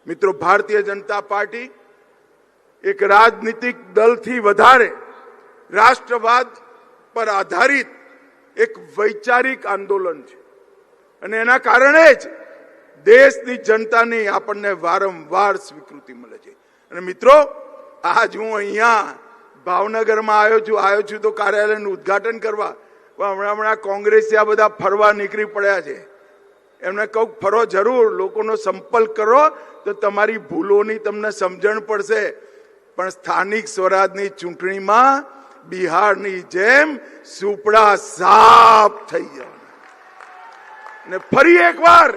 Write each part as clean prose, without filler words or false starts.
મિત્રો, ભારતીય જનતા પાર્ટી એક રાજનીતિક દળથી વધારે રાષ્ટ્રવાદ પર આધારિત એક વૈચારિક આંદોલન છે અને એના કારણે જ દેશની જનતાની આપણને વારંવાર સ્વીકૃતિ મળે છે. અને મિત્રો, આજ હું અહીંયા ભાવનગરમાં આવ્યો છું તો કાર્યાલયનું ઉદ્ઘાટન કરવા, હમણાં કોંગ્રેસી આ બધા ફરવા નીકળી પડ્યા છે. એમને કહું, ફરો જરૂર, લોકોનો સંપર્ક કરો તો તમારી ભૂલોની તમને સમજણ પડશે. પણ સ્થાનિક સ્વરાજની ચૂંટણીમાં બિહારની જેમ સુપડા સાફ થઈ જવાના. અને ફરી એકવાર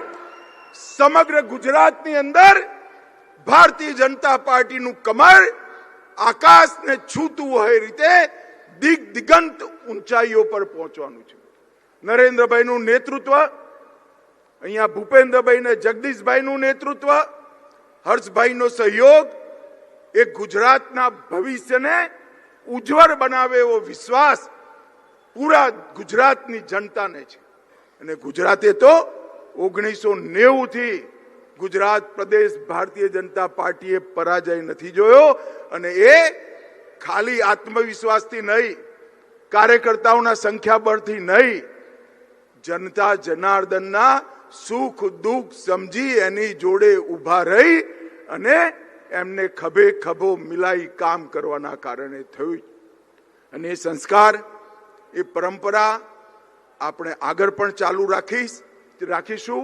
સમગ્ર ગુજરાતની અંદર ભારતીય જનતા પાર્ટીનું કમર આકાશને છૂતું હોય રીતે દિગંત ઊંચાઈઓ પર પહોંચવાનું છે. નરેન્દ્રભાઈનું નેતૃત્વ, અહીંયા ભૂપેન્દ્રભાઈ ને જગદીશભાઈનું નેતૃત્વ, હર્ષભાઈનો સહયોગ એ ગુજરાતના ભવિષ્યને ઉજ્જવળ બનાવે એવો વિશ્વાસ પૂરા ગુજરાતની જનતાને છે. અને ગુજરાતે તો 1990 થી ગુજરાત પ્રદેશ ભારતીય જનતા પાર્ટીએ પરાજય નથી જોયો. અને એ ખાલી આત્મવિશ્વાસથી નહીં, કાર્યકર્તાઓના સંખ્યાબળથી નહીં, જનતા જનાર્દનના સુખ દુઃખ સમજી એની જોડે ઉભા રહી અને એમને ખભે ખભો મિલાઈ કામ કરવાના કારણે થયું. અને એ સંસ્કાર, એ પરંપરા આપણે આગળ પણ ચાલુ રાખીશું.